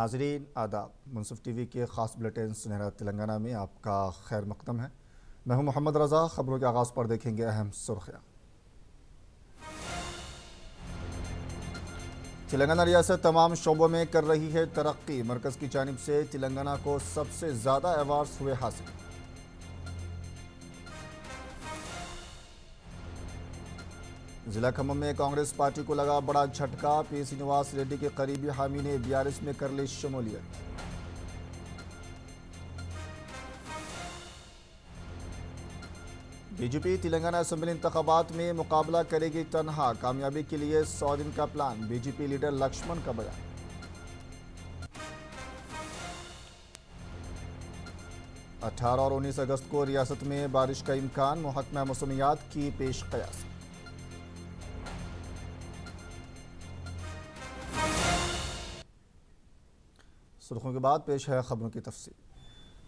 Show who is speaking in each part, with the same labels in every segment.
Speaker 1: नाजरीन आदाब, मुनसिफ टीवी के ख़ास बुलेटिन सुनहरा तेलंगाना में आपका खैर मकदम है। मैं हूं मोहम्मद रज़ा। खबरों के आगाज़ पर देखेंगे अहम सुर्खियाँ। तेलंगाना रियासत तमाम शोबों में कर रही है तरक्की। मरकज़ की जानिब से तेलंगाना को सबसे ज़्यादा अवार्ड्स हुए हासिल। जिला खम्मम में कांग्रेस पार्टी को लगा बड़ा झटका। पी श्रीनिवास रेड्डी के करीबी हामी ने बीआरएस में कर ली शमूलियत। बीजेपी तेलंगाना असेंबली इंतखाबात में मुकाबला करेगी तनहा। कामयाबी के लिए 100 दिन का प्लान। बीजेपी लीडर लक्ष्मण का बयान। 18 और 19 अगस्त को रियासत में बारिश का इम्कान। महकमा मौसमियात की पेश कयास। सुर्खियों के बाद पेश है खबरों की तफसील।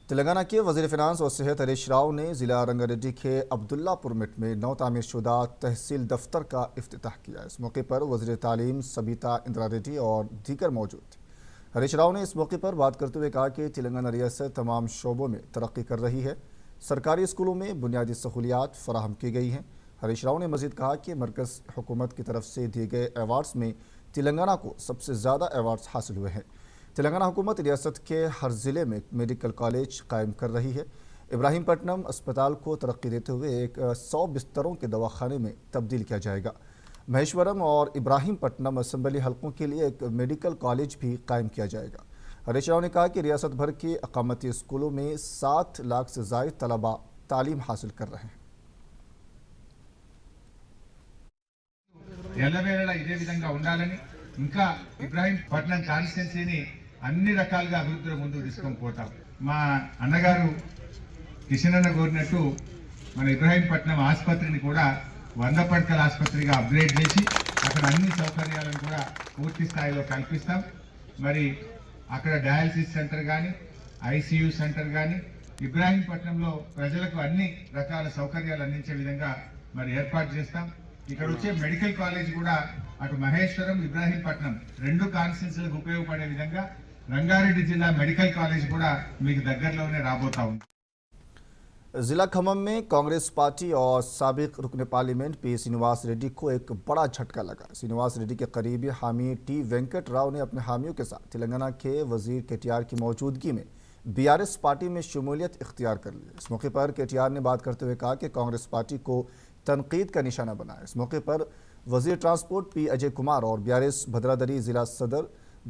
Speaker 1: तेलंगाना के वज़ीर फ़िनांस और सेहत हरीश राव ने ज़िला रंगारेड्डी के अब्दुल्लापुर मिट में नौ तामीर शुदा तहसील दफ्तर का इफ्तिताह किया। इस मौके पर वज़ीर तालीम सबीता इंदिरा रेड्डी और दीगर मौजूद थे। हरीश राव ने इस मौके पर बात करते हुए कहा कि तेलंगाना रियासत तमाम शोबों में तरक्की कर रही है। सरकारी स्कूलों में बुनियादी सहूलियात फराहम की गई हैं। हरीश राव ने मज़ीद कहा कि मरकज़ हुकूमत की तरफ से दिए गए अवार्ड्स में तेलंगाना को सबसे ज़्यादा अवार्ड्स हासिल हुए हैं। तेलंगाना हुकूमत रियासत के हर ज़िले में मेडिकल कॉलेज कायम कर रही है। इब्राहीमपट्टनम अस्पताल को तरक्की देते हुए एक 100 बिस्तरों के दवाखाने में तब्दील किया जाएगा। महेश्वरम और इब्राहीमपट्टनम असेंबली हलकों के लिए एक मेडिकल कॉलेज भी कायम किया जाएगा। हरीश राव ने कहा कि रियासत भर के अकामती स्कूलों में 7 लाख से ज़ायद तलबा तालीम हासिल कर रहे हैं।
Speaker 2: ఎల్లవేళలా ఇదే విధంగా ఉండాలని ఇంకా ఇబ్రాహీంపట్నం కాన్స్టిట్యున్సీని అన్ని రకాలుగా అభివృద్ధిలో ముందుకు తీసుకొని పోతాం. మా అన్నగారు కిషన్ అన్న కోరినట్టు మన ఇబ్రాహీంపట్నం ఆసుపత్రిని కూడా 100 పడకల ఆసుపత్రిగా అప్గ్రేడ్ చేసి అక్కడ అన్ని సౌకర్యాలను కూడా పూర్తి స్థాయిలో కల్పిస్తాం. మరి అక్కడ డయాలసిస్ సెంటర్ కానీ ఐసీయూ సెంటర్ కానీ ఇబ్రాహీంపట్నంలో ప్రజలకు అన్ని రకాల సౌకర్యాలు అందించే విధంగా మరి ఏర్పాటు చేస్తాం. ఇక్కడ వచ్చే మెడికల్ కాలేజ్ కూడా అటు మహేశ్వరం ఇబ్రాహీంపట్నం రెండు కాన్స్టిట్యున్సీలకు ఉపయోగపడే విధంగా రంగారెడ్డి జిల్లా మెడికల్ కాలేజ్ కూడా మీకు దగ్గరలోనే రాబోతా ఉంది।
Speaker 1: जिला खम्मम में कांग्रेस पार्टी और साबिक रुकन पार्लियामेंट पी श्रीनिवास रेड्डी को एक बड़ा झटका लगा। श्रीनिवास रेड्डी के करीबी हामी टी वेंकट राव ने अपने हामियों के साथ तेलंगाना के वजीर केटीआर की मौजूदगी में बीआरएस पार्टी में शमूलियत इख्तियार कर ली। इस मौके पर केटीआर ने बात करते हुए कहा कि कांग्रेस पार्टी को तनकीद का निशाना बनाया। इस मौके पर वजीर ट्रांसपोर्ट पी अजय कुमार और बीआरएस भद्रादरी जिला सदर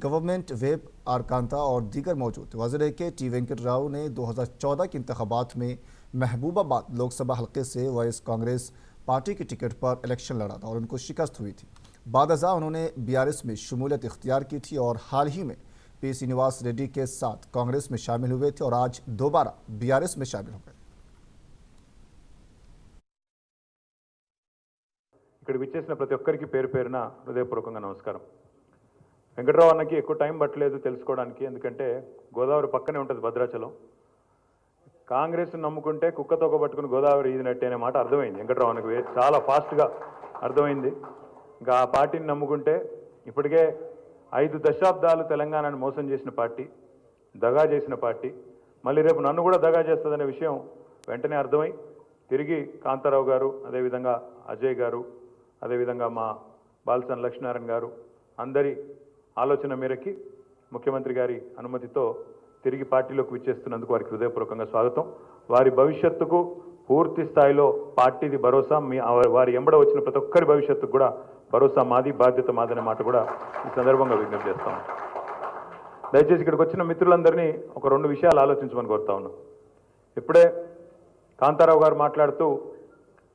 Speaker 1: गवर्नमेंट वेब आर कांता और दीगर मौजूद थे। वज़ीर के टी वेंकट राव ने 2014 के इंतखाबात में महबूबाबाद लोकसभा हल्के से वाइस कांग्रेस पार्टी की टिकट पर इलेक्शन लड़ा था और उनको शिकस्त हुई थी। बादअज़ा उन्होंने बीआरएस में शमूलियत इख्तियार की थी और हाल ही में पी श्रीनिवास रेड्डी के साथ कांग्रेस में शामिल हुए थे और आज दोबारा बीआरएस में शामिल हो गए।
Speaker 3: ఇక్కడ విచ్చేసిన ప్రతి ఒక్కరికి పేరు పేరున హృదయపూర్వకంగా నమస్కారం. వెంకటరావు అన్నకి ఎక్కువ టైం పట్టలేదు తెలుసుకోవడానికి, ఎందుకంటే గోదావరి పక్కనే ఉంటుంది భద్రాచలం. కాంగ్రెస్ నమ్ముకుంటే కుక్కతో పట్టుకుని గోదావరి ఈదినట్టే అనే మాట అర్థమైంది వెంకటరావు అన్నకి, చాలా ఫాస్ట్గా అర్థమైంది. ఇంకా ఆ పార్టీని నమ్ముకుంటే ఇప్పటికే 5 దశాబ్దాలు తెలంగాణను మోసం చేసిన పార్టీ, దగా చేసిన పార్టీ, మళ్ళీ రేపు నన్ను కూడా దగా చేస్తుందనే విషయం వెంటనే అర్థమై తిరిగి కాంతారావు గారు, అదేవిధంగా అజయ్ గారు, అదేవిధంగా మా బాలసన్ లక్ష్మీనారాయణ గారు అందరి ఆలోచన మేరకి ముఖ్యమంత్రి గారి అనుమతితో తిరిగి పార్టీలోకి విచ్చేస్తున్నందుకు వారికి హృదయపూర్వకంగా స్వాగతం. వారి భవిష్యత్తుకు పూర్తి స్థాయిలో పార్టీది భరోసా, వారి ఎంబడ వచ్చిన ప్రతి ఒక్కరి భవిష్యత్తుకు కూడా భరోసా మాది, బాధ్యత మాదనే మాట కూడా ఈ సందర్భంగా విజ్ఞప్తి చేస్తాం. దయచేసి ఇక్కడికి వచ్చిన మిత్రులందరినీ ఒక 2 విషయాలు ఆలోచించమని కోరుతా ఉన్నాం. ఇప్పుడే కాంతారావు గారు మాట్లాడుతూ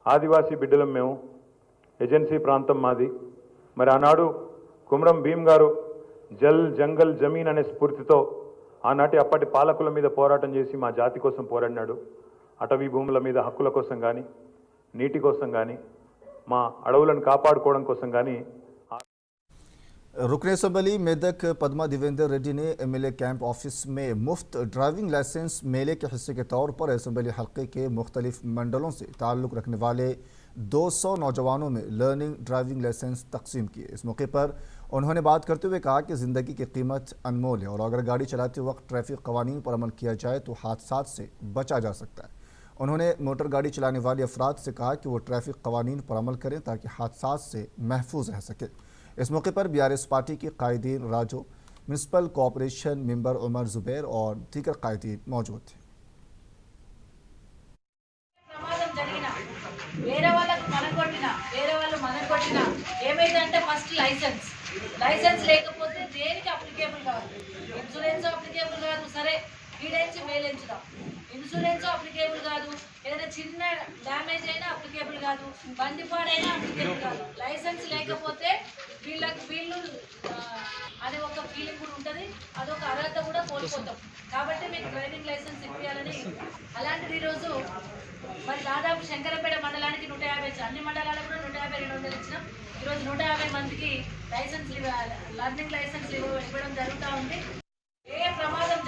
Speaker 3: ఆదివాసీ బిడ్డలం మేము, ఏజెన్సీ ప్రాంతం మాది, మరి ఆనాడు కుమరం భీమ్ గారు జల్ జంగల్ జమీన్ అనే స్ఫూర్తితో ఆనాటి అప్పటి పాలకుల మీద పోరాటం చేసి మా జాతి కోసం పోరాడినాడు. అటవీ భూముల మీద హక్కుల కోసం కానీ, నీటి కోసం కానీ, మా అడవులను కాపాడుకోవడం కోసం కానీ
Speaker 1: रुकन असेंबली मेदक पद्मा देवेंद्र रेड्डी ने एमएलए कैंप ऑफिस में मुफ्त ड्राइविंग लाइसेंस मेले के हिस्से के तौर पर असेंबली हल्के के मुख्तलिफ मंडलों से ताल्लुक़ रखने वाले 200 नौजवानों में लर्निंग ड्राइविंग लाइसेंस तकसीम किए। इस मौके पर उन्होंने बात करते हुए कहा कि ज़िंदगी की कीमत अनमोल है और अगर गाड़ी चलाते वक्त ट्रैफिक कवानीन पर अमल किया जाए तो हादसात से बचा जा सकता है। उन्होंने मोटर गाड़ी चलाने वाले अफराद से कहा कि वो ट्रैफिक कवानीन पर अमल करें ताकि हादसात से महफूज रह सके। इस मौके पर बीआरएस पार्टी के कायदीन राजो, municipal corporation member Umar Zubair और दीगर कायदीन मौजूद थे।
Speaker 4: వేరే వాళ్ళకి మనం కొట్టినా వేరే వాళ్ళు మనం కొట్టినా ఏమైందంటే ఫస్ట్ లైసెన్స్ లేకపోతే దేనికి అప్లికేబుల్ కాదు. ఇన్సూరెన్స్ అప్లికేబుల్ కాదు, సరే వీడేంచి మేలేంచుదాం. ఇన్సూరెన్స్ అప్లికేబుల్ కాదు, ఏదైనా చిన్న డ్యామేజ్ అయినా అప్లికేబుల్ కాదు, బండి పాడైనా అప్లికేబుల్ కాదు. లైసెన్స్ లేకపోతే వీళ్ళు అనే ఒక ఫీలింగ్ కూడా ఉంటుంది, అదొక అర్హత కూడా కోల్పోతాం. కాబట్టి మీకు డ్రైవింగ్ లైసెన్స్ ఇప్పించాలని. అలాంటిది ఈరోజు మరి దాదాపు శంకరపేట మండలానికి 150, అన్ని మండలాలకు కూడా 150 200 ఇచ్చినాం. ఈరోజు 150 మందికి లైసెన్స్ లర్నింగ్ లైసెన్స్ ఇవ్వడం జరుగుతూ ఉంది. ఏ ప్రమాదం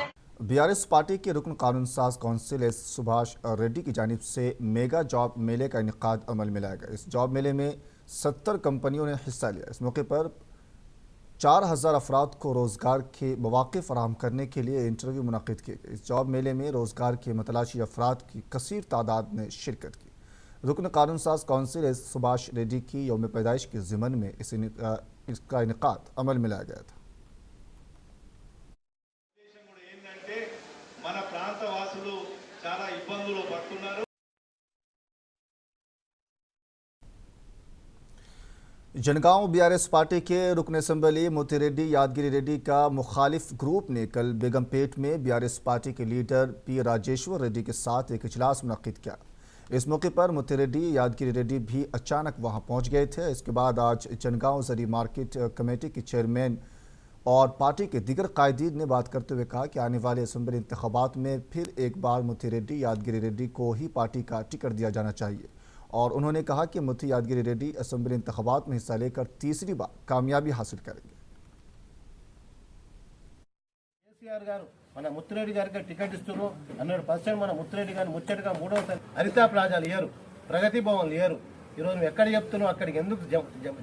Speaker 1: बीआरएस पार्टी के रुकन कानून साज कौंसिल एस सुभाष रेड्डी की जानिब से मेगा जॉब मेले का इनेकाद अमल में लाया गया। इस जॉब मेले में 70 कंपनियों ने हिस्सा लिया। इस मौके पर 4000 अफराद को रोज़गार के मौक़े फराहम करने के लिए इंटरव्यू मुनक़िद किए गए। इस जॉब मेले में रोज़गार के मतलाशी अफराद की कसीर तादाद ने शिरकत की। रुकन कानून साज कौंसिल एस सुभाष रेड्डी की यौम पैदाइश के ज़िमन में इसका इनेकाद अमल में लाया गया था।
Speaker 5: మన ప్రాంత వాసులు చాలా ఇబ్బందులు పడుతున్నారు.
Speaker 1: जनगांव बीआरएस पार्टी के रुकन असम्बली मोती रेड्डी यादगिरी रेड्डी का मुखालिफ ग्रुप ने कल बेगमपेट में बीआरएस पार्टी के लीडर पी राजेश्वर रेड्डी के साथ एक इजलास मुनक़िद किया। इस मौके पर मोती रेड्डी यादगिरी रेड्डी भी अचानक वहां पहुंच गए थे। इसके बाद आज जनगांव जरी मार्केट कमेटी के चेयरमैन और पार्टी के दीगर कायदीन ने बात करते हुए कहा कि आने वाले असम्बली इंतखाबात में फिर एक बार मोती रेड्डी यादगिरी रेड्डी को ही पार्टी का टिकट दिया जाना चाहिए। और उन्होंने कहा कि मोती यादगिरी रेड्डी असम्बली इंतखाबात में हिस्सा लेकर तीसरी बार कामयाबी हासिल करेंगे।
Speaker 5: కేసీఆర్ గారు మన ముత్తిరెడ్డి గారికి టికెట్ ఇస్తున్నారు 100% మన ముత్తిరెడ్డి గారిని ముచ్చటగా మూడోసారి హరితా ప్లాజాలు ఇయ్యరు, ప్రగతి భవన్లు ఇయ్యరు. ఈరోజు నువ్వు ఎక్కడ చెప్తున్నావు అక్కడికి ఎందుకు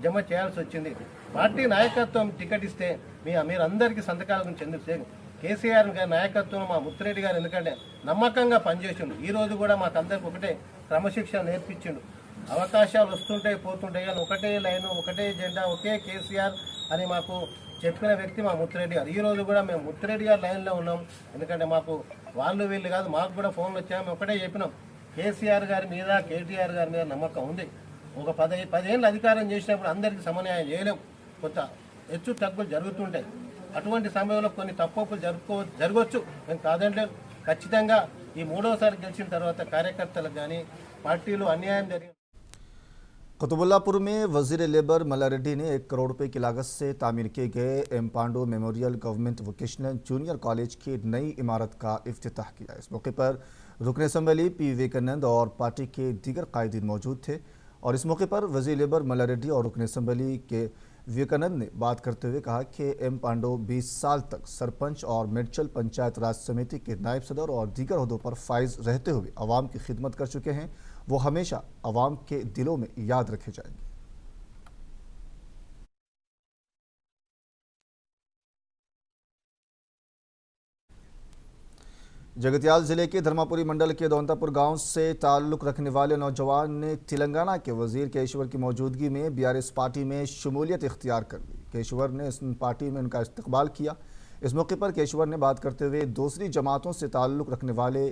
Speaker 5: జమ చేయాల్సి వచ్చింది? పార్టీ నాయకత్వం టికెట్ ఇస్తే మీరు అందరికీ సంతకాల గురించి ఎందుకు చేయరు? కేసీఆర్ గారి నాయకత్వం మా ముత్తిరెడ్డి గారు ఎందుకంటే నమ్మకంగా పనిచేసిండు. ఈ రోజు కూడా మాకందరికి ఒకటే క్రమశిక్షణ నేర్పించిండు. అవకాశాలు వస్తుంటాయి పోతుంటాయి కానీ ఒకటే లైన్ ఒకటే జెండా ఒకే కేసీఆర్ అని మాకు చెప్పిన వ్యక్తి మా ముత్తిరెడ్డి గారు. ఈ రోజు కూడా మేము ముత్తిరెడ్డి గారి లైన్లో ఉన్నాం. ఎందుకంటే మాకు వాళ్ళు వీళ్ళు కాదు, మాకు కూడా ఫోన్లు వచ్చాయి. మేము ఒకటే చెప్పినాం, కేసీఆర్ గారి మీద కేటీఆర్ గారి మీద నమ్మకం ఉంది. ఒక 10 ఏళ్ళు అధికారం చేసినప్పుడు అందరికీ సమన్వయం చేయలేం, కొంత హెచ్చు తగ్గులు జరుగుతుంటాయి. అటువంటి సమయంలో కొన్ని తప్పులు జరగవచ్చు, మేము కాదంటే ఖచ్చితంగా ఈ మూడోసారి గెలిచిన తర్వాత కార్యకర్తలకు కానీ పార్టీలో అన్యాయం జరిగింది.
Speaker 1: कुतुबुल्लापुर में वजीर लेबर मल्ला रेड्डी ने 1 करोड़ रुपए की लागत से तामीर किए गए M Pando memorial government vocational junior college की नई इमारत का इफ्तिताह किया। इस मौके पर रुकन असम्बली पी विवेकानंद और पार्टी के दीगर कायदीन मौजूद थे। और इस मौके पर वजीर लेबर मल्ला रेड्डी और रुकन असम्बली के विवेकानंद ने बात करते हुए कहा कि एम पांडो 20 साल तक सरपंच और मेडचल पंचायत राज समिति के नायब सदर और दीगर ओहदों पर फाइज रहते हुए अवाम की खिदमत कर चुके हैं। वो हमेशा अवाम के दिलों में याद रखे जाएंगे। जगतियाल जिले के धर्मापुरी मंडल के दौंतापुर गांव से ताल्लुक़ रखने वाले नौजवान ने तेलंगाना के वजीर केशवर की मौजूदगी में बीआरएस पार्टी में शमूलियत इख्तियार कर ली। केशवर ने इस पार्टी में उनका इस्तकबाल किया। इस मौके पर केशवर ने बात करते हुए दूसरी जमातों से ताल्लुक़ रखने वाले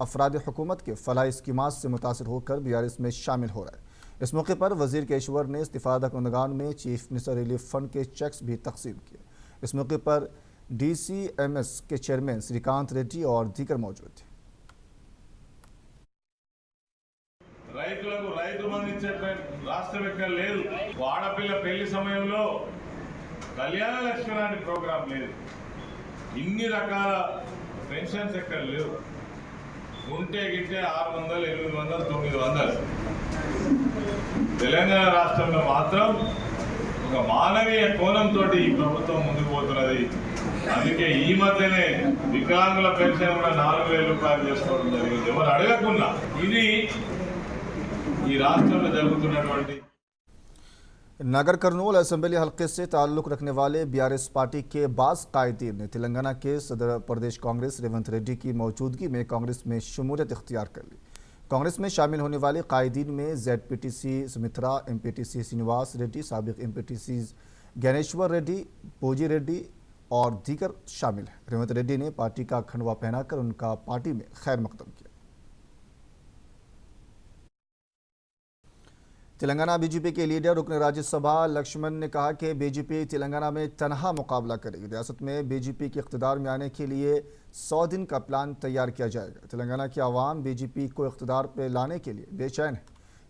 Speaker 1: अफराद हुकूमत के फलाही स्कीमात से मुतासिर होकर बीआरएस में शामिल हो रहा है। इस मौके पर वजीर केशवर ने इस्तिफादा कंदगान में चीफ मिनिस्टर रिलीफ फंड के चेक्स भी तकसीम किए। इस मौके पर DCMS के चेयरमैन श्रीकांत रेड्डी और दीगर मौजूद थे।
Speaker 6: రైతులకు రైతు బంధు ఇచ్చే రాష్ట్రం ఎక్కడ లేదు. ఆడపిల్ల పెళ్లి సమయంలో కళ్యాణ లక్ష్మి లాంటి ప్రోగ్రాం లేదు. ఇన్ని రకాల పెన్షన్స్ ఎక్కడ లేవు. ఉంటే గిట్టే 600, 800, 900. తెలంగాణ రాష్ట్రంలో మాత్రం ఒక మానవీయ కోణంతో ఈ ప్రభుత్వం ముందుకు పోతున్నది. అందుకే ఈ మధ్యనే వికలాంగుల పెన్షన్ కూడా 4000 రూపాయలు చేసుకోవడం జరిగింది. ఎవరు అడగకున్నా ఇది ఈ రాష్ట్రంలో జరుగుతున్నటువంటి
Speaker 1: नगर कर्नूल असेंबली हल्के से ताल्लुक़ रखने वाले बीआरएस पार्टी के बाज़ कायदीन ने तेलंगाना के सदर प्रदेश कांग्रेस रेवंत रेड्डी की मौजूदगी में कांग्रेस में शमूलियत इख्तियार कर ली। कांग्रेस में शामिल होने वाले कायदीन में ZPTC सुमित्रा, MPTC श्रीनिवास रेड्डी, साबिक MPTC ज्ञानेश्वर रेड्डी, पोजी रेड्डी और दीगर शामिल हैं। रेवंत रेड्डी ने पार्टी का खंडवा पहनाकर उनका पार्टी में खैर मकदम किया। तेलंगाना बीजेपी के लीडर रुकन राज्यसभा लक्ष्मण ने कहा कि बीजेपी तेलंगाना में तनहा मुकाबला करेगी। रियासत में बीजेपी के इख्तिदार में आने के लिए 100 दिन का प्लान तैयार किया जाएगा। तेलंगाना की आवाम बीजेपी को इख्तिदार पर लाने के लिए बेचैन है।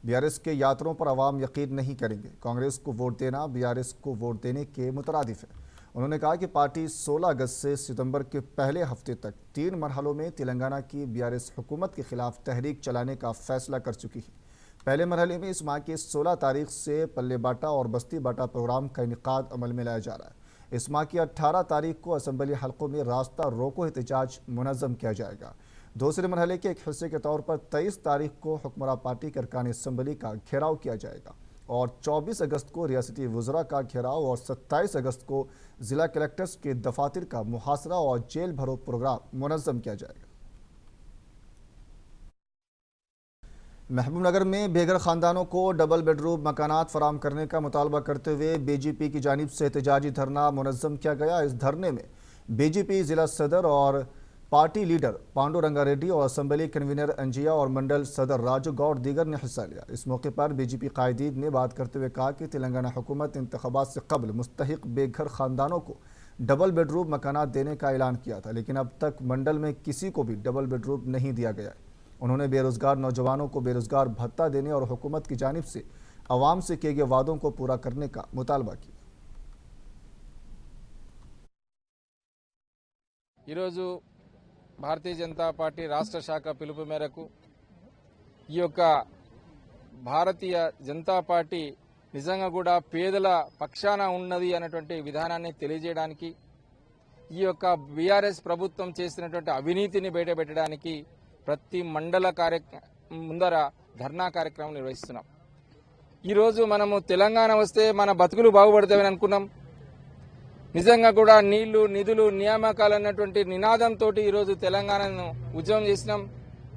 Speaker 1: बीआरएस के यात्रों पर आवाम यकीन नहीं करेंगे। कांग्रेस को वोट देना बीआरएस को वोट देने के मुतरादिफ है। उन्होंने कहा कि पार्टी 16 अगस्त से सितंबर के पहले हफ्ते तक 3 मरहलों में तेलंगाना की बीआरएस हुकूमत के खिलाफ तहरीक चलाने का फैसला कर चुकी है। पहले मरहले में इस माह की 16 तारीख से पल्ले बाटा और बस्ती बाटा प्रोग्राम का इनेकाद अमल में लाया जा रहा है। इस माह की 18 तारीख को असेंबली हलकों में रास्ता रोको एहतजाज मुनज़्ज़म किया जाएगा। दूसरे मरहले के एक हिस्से के तौर पर 23 तारीख को हुक्मरान पार्टी के अरकान असेंबली का घेराव किया जाएगा और 24 अगस्त को रियासती वज़रा का घेराव और 27 अगस्त को ज़िला कलेक्टर्स के दफातर का मुहासरा और जेल भरो प्रोग्राम मुनज़्ज़म किया जाएगा। महबूबनगर में बेघर खानदानों को डबल बेडरूम मकानात फराम करने का मुतालबा करते हुए बीजेपी की जानिब से एहतजाजी धरना मुनज़्ज़म किया गया। इस धरने में बीजेपी ज़िला सदर और पार्टी लीडर पांडुरंगा रेड्डी और असेंबली कन्वीनर अंजिया और मंडल सदर राजू गौड़ दीगर ने हिस्सा लिया। इस मौके पर बीजेपी कायदीन ने बात करते हुए कहा कि तेलंगाना हुकूमत इंतखाबात से कबल मुस्तहिक बेघर खानदानों को डबल बेडरूम मकानात देने का ऐलान किया था, लेकिन अब तक मंडल में किसी को भी डबल बेडरूम नहीं दिया गया है। उन्होंने बेरोजगार नौजवानों को बेरोजगार भत्ता देने और हुकूमत की जानिब से अवाम से किए गए वादों को पूरा करने का मुतालबा किया।
Speaker 7: ఈరోజు భారతీయ జనతా పార్టీ రాష్ట్ర శాఖ పిలుపు మేరకు ఈ యొక్క భారతీయ జనతా పార్టీ నిజంగా కూడా పేదల పక్షాన ఉన్నది అనేటువంటి విధానాన్ని తెలియజేయడానికి ఈ యొక్క బీఆర్ఎస్ ప్రభుత్వం చేసినటువంటి అవినీతిని బయటపెట్టడానికి ప్రతి మండల ముందర ధర్నా కార్యక్రమం నిర్వహిస్తున్నాం। ఈరోజు మనము తెలంగాణ వస్తే మన బతుకులు బాగుపడతామని అనుకున్నాం। నిజంగా కూడా నీళ్లు నిధులు నియామకాలు అన్నటువంటి నినాదంతో ఈరోజు తెలంగాణను ఉద్యమం చేసినాం।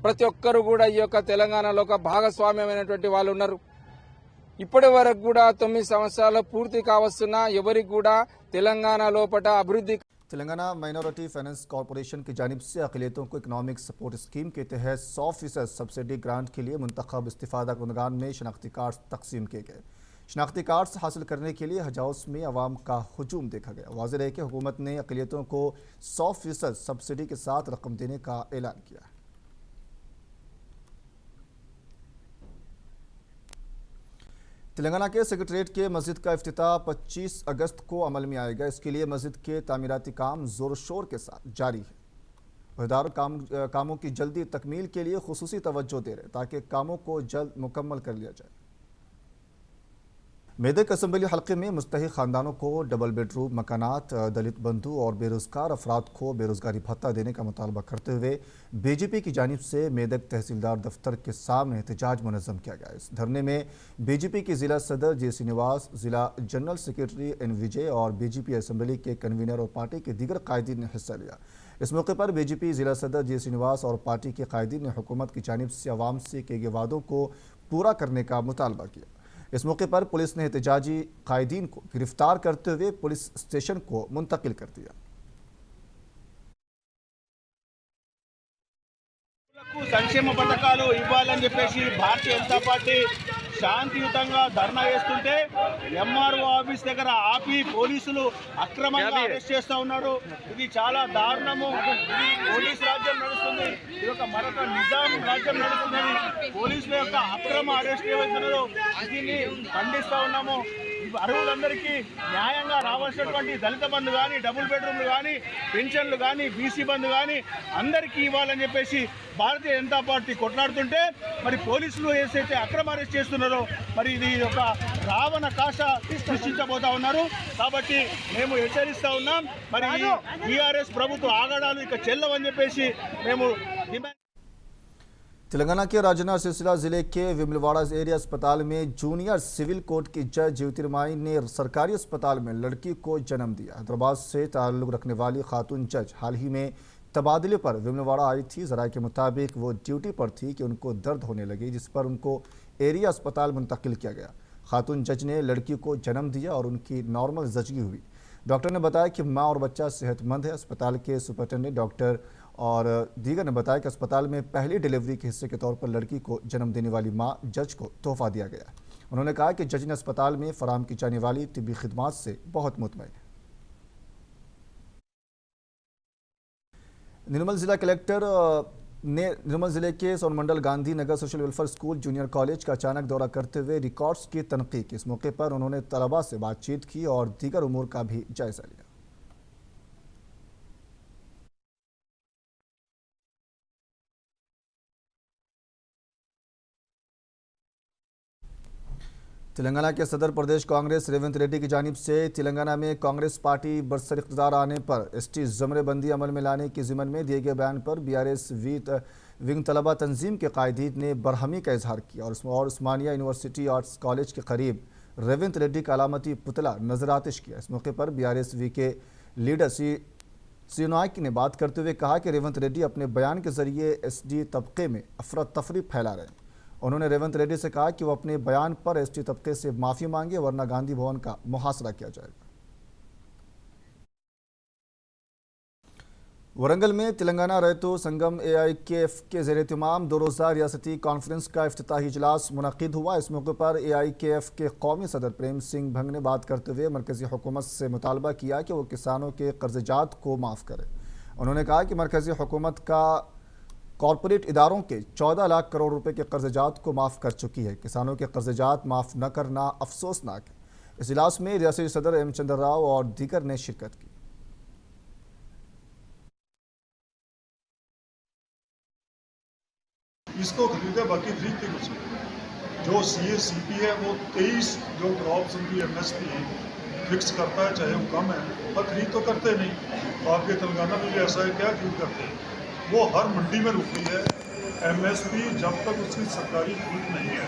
Speaker 7: ప్రతి ఒక్కరు కూడా ఈ యొక్క తెలంగాణలో ఒక భాగస్వామ్యమైనటువంటి వాళ్ళు ఉన్నారు। ఇప్పటి వరకు కూడా 9 సంవత్సరాలు పూర్తి కావస్తున్నా ఎవరికి కూడా తెలంగాణ లోపల అభివృద్ధి।
Speaker 1: तेलंगाना माइनॉरिटी फाइनेंस कॉरपोरेशन की जानिब से अक़लियतों को इकनॉमिक सपोर्ट स्कीम के तहत 100% सब्सिडी ग्रांट के लिए मुंतखब इस्तिफादा कुंदगान में शनाख्ती कार्ड तकसीम किए गए। शनाख्ती कार्ड हासिल करने के लिए हज हाउस में अवाम का हजूम देखा गया। वाज़ेह है कि हुकूमत ने अक़लियतों को 100% सब्सिडी के साथ रकम देने का ऐलान किया है। तेलंगाना के सेक्रेटरीट के मस्जिद का इफ्तिताह 25 अगस्त को अमल में आएगा। इसके लिए मस्जिद के तामीराती काम जोर शोर के साथ जारी है। अहदेदार कामों की जल्दी तकमील के लिए खुसूसी तवज्जो दे रहे ताकि कामों को जल्द मुकम्मल कर लिया जाए। मेदक असेंबली हल्के में मुस्तहिक खानदानों को डबल बेडरूम मकानात, दलित बंधु और बेरोजगार अफराद को बेरोजगारी भत्ता देने का मुतालबा करते हुए बीजेपी की जानिब से मेदक तहसीलदार दफ्तर के सामने एहतजाज मुनज़्ज़म किया गया। इस धरने में बीजेपी के ज़िला सदर जे श्रीनिवास, ज़िला जनरल सेक्रेटरी एन विजय और बीजेपी असेंबली के कन्वीनर और पार्टी के दीगर कायदीन ने हिस्सा लिया। इस मौके पर बीजेपी ज़िला सदर जे श्रीनिवास और पार्टी के कायदीन ने हुकूमत की जानिब से अवाम से किए गए वादों को पूरा करने का मुतालबा किया। इस मौके पर पुलिस ने एहतजाजी कायदीन को गिरफ्तार करते हुए पुलिस स्टेशन को मुंतकिल कर दिया।
Speaker 8: సంక్షేమ పథకాలు ఇవ్వాలని చెప్పేసి భారతీయ జనతా పార్టీ శాంతియుతంగా ధర్నా చేస్తుంటే ఎంఆర్ఓ ఆఫీస్ దగ్గర ఆపి పోలీసులు అక్రమంగా అరెస్ట్ చేస్తూ ఉన్నారు। ఇది చాలా దారుణము। ఇది పోలీస్ రాజ్యం నడుస్తుంది, ఇది ఒక మరొక నిజాం రాజ్యం నడుస్తున్నది। పోలీసుల యొక్క అక్రమ అరెస్ట్ ఏవైతున్నారో దీన్ని ఖండిస్తూ ఉన్నాము। అర్హులందరికీ న్యాయంగా రావాల్సినటువంటి దళిత బంధు కానీ, డబుల్ బెడ్రూమ్లు కానీ, పెన్షన్లు కానీ, బీసీ బంధు కానీ అందరికీ ఇవ్వాలని చెప్పేసి భారతీయ జనతా పార్టీ కొట్లాడుతుంటే మరి పోలీసులు ఏదైతే అక్రమ అరెస్ట్ చేస్తున్నారో మరి ఇది ఒక రావణ కాష సృష్టించబోతా ఉన్నారు। కాబట్టి మేము హెచ్చరిస్తూ ఉన్నాం, మరి టీఆర్ఎస్ ప్రభుత్వ ఆగడాలు ఇక చెల్లవని చెప్పేసి మేము డిమాండ్।
Speaker 1: तेलंगाना के राजन्ना सिलसिला जिले के विमलवाड़ा एरिया अस्पताल में जूनियर सिविल कोर्ट की जज ज्योतिर्मयी ने सरकारी अस्पताल में लड़की को जन्म दिया। हैदराबाद से ताल्लुक रखने वाली खातून जज हाल ही में तबादले पर विमलवाड़ा आई थी। जराये के मुताबिक वो ड्यूटी पर थी कि उनको दर्द होने लगी, जिस पर उनको एरिया अस्पताल मुंतकिल किया गया। खातून जज ने लड़की को जन्म दिया और उनकी नॉर्मल जचगी हुई। डॉक्टर ने बताया कि माँ और बच्चा सेहतमंद है। अस्पताल के सुपरिटेंडेंट डॉक्टर और दीगर ने बताया कि अस्पताल में पहली डिलीवरी के हिस्से के तौर पर लड़की को जन्म देने वाली मां जज को तोहफा दिया गया। उन्होंने कहा कि जज ने अस्पताल में फराहम की जाने वाली तिब्बी खिदमात से बहुत मुतमईन है। निर्मल जिला कलेक्टर ने निर्मल जिले के Sonmandal Gandhi Nagar social welfare school junior college का अचानक दौरा करते हुए रिकॉर्ड्स की तनकीद की। इस मौके पर उन्होंने तलबा से बातचीत की और दीगर उमूर का भी जायजा लिया। तेलंगाना के सदर प्रदेश कांग्रेस रेवंत रेड्डी की जानिब से तेलंगाना में कांग्रेस पार्टी बरसर इख्तियार आने पर एसटी ज़मरेबंदी अमल में लाने के ज़िमन में दिए गए बयान पर बीआरएस विंग तलबा तंजीम के कायदीन ने बरहमी का इजहार किया और उस्मानिया यूनिवर्सिटी आर्ट्स कॉलेज के करीब रेवंत रेड्डी का अलामती पुतला नजर आतिश किया। इस मौके पर बीआरएस वी के लीडर श्री नायक ने बात करते हुए कहा कि रेवंत रेड्डी अपने बयान के जरिए एसडी तबके में अफरा तफरी फैला रहे हैं। उन्होंने रेवंत रेड्डी से कहा कि वो अपने बयान पर एसटी तबके से माफ़ी मांगे, वरना गांधी भवन का मुहासरा किया जाएगा। वरंगल में तेलंगाना रैतो संगम AIKF के ज़ेर-ए-इत्तिमाम 2 रोज़ा रियासती कॉन्फ्रेंस का इफ्तिताही इजलास मुनक़िद हुआ। इस मौके पर AIKF के कौमी सदर प्रेम सिंह भंग ने बात करते हुए मरकज़ी हुकूमत से मुतालबा किया कि वो किसानों के कर्ज़जात को माफ़ करे। उन्होंने कहा कि मरकज़ी हुकूमत का कॉरपोरेट इदारों के 14 लाख करोड़ रुपए के कर्ज़जात को माफ़ कर चुकी है। किसानों के कर्ज़जात माफ़ न करना अफसोसनाक है। इस इजलास में रियासती सदर M चंद्र राव और दीगर ने शिरकत की।
Speaker 9: इसको खरीदे, बाकी खरीदते कुछ जो CACP है वो 23 जो क्रॉप्स उनकी MSP फिक्स करता है, चाहे वो कम है, पर खरीद तो करते नहीं। आपके तेलंगाना में भी ऐसा है, क्या खरीद करते हैं? वो हर मंडी में रुकी है। MSP जब तक उसकी सरकारी खरीद नहीं है,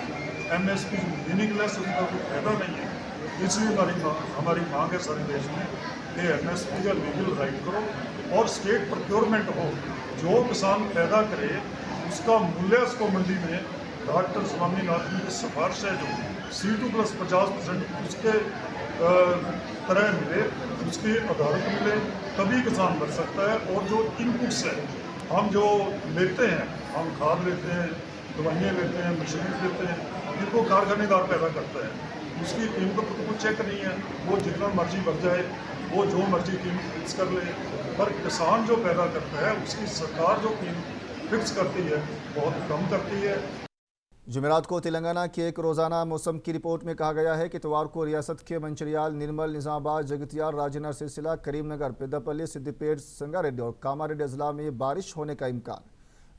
Speaker 9: MSP मीनिंगलेस, उसका कोई फायदा नहीं है। इसलिए हमारी मांग है सारे देश में कि MSP का लीगल राइट करो और स्टेट प्रोक्योरमेंट हो। जो किसान पैदा करे उसका मूल्य उसको मंडी में डॉक्टर स्वामीनाथन की सिफारिश है जो C2+ 50% उसके तरह मिले, उसके आधारित मिले, तभी किसान बढ़ सकता है। और जो इनपुट्स है हम जो लेते हैं, हम खाद लेते हैं, दवाइयाँ लेते हैं, मशीनरी लेते हैं, इनको कारखानेदार पैदा करता है। उसकी कीमत पर कुछ चेक नहीं है, वो जितना मर्जी बढ़ जाए, वो जो मर्जी कीमत फिक्स कर ले, पर किसान जो पैदा करता है उसकी सरकार जो कीमत फिक्स करती है बहुत कम करती है।
Speaker 1: जुमेरात को तेलंगाना की एक रोज़ाना मौसम की रिपोर्ट में कहा गया है कि इतवार को रियासत के मंचिरियाल, निर्मल, निजामाबाद, जगतियाल, राजन्ना सिलसिला, करीमनगर, पेद्दापल्ली, सिद्दीपेट, संगारेड्डी और कामारेड्डी अजला में बारिश होने का इम्कान।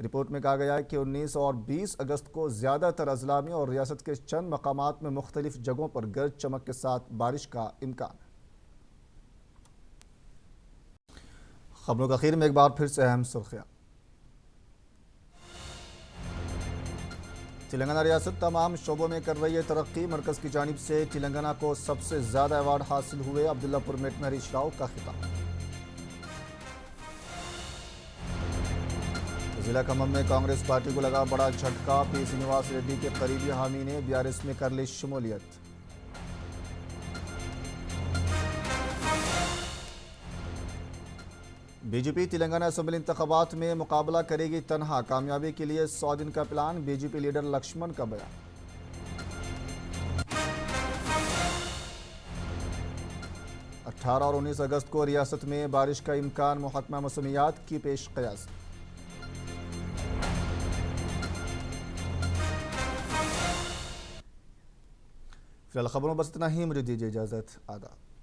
Speaker 1: रिपोर्ट में कहा गया है कि 19 और 20 अगस्त को ज़्यादातर अजला में और रियासत के चंद मकामात में मुख्तलिफ जगहों पर गरज चमक के साथ बारिश का इम्कान। खबरों का आखिर में एक बार फिर से अहम सुर्खियाँ। तेलंगाना रियासत तमाम शोबों में कर रही है तरक्की। मरकज़ की जानिब से तेलंगाना को सबसे ज़्यादा अवार्ड हासिल हुए। अब्दुल्लापुर मेट में हरीश राव का खिताब। जिला खम्मम में कांग्रेस पार्टी को लगा बड़ा झटका। P श्रीनिवास रेड्डी के करीबी हामी ने BRS में कर ली शमूलियत। बीजेपी तेलंगाना असेंबली इंतखाबात में मुकाबला करेगी तनहा। कामयाबी के लिए 100 दिन का प्लान। बीजेपी लीडर लक्ष्मण का बयान। अठारह और 19 अगस्त को रियासत में बारिश का इम्कान। महकमा मौसमियात की पेश कयास। फिलहाल खबरों बस इतना ही। मुझे दीजिए इजाजत। आदाब।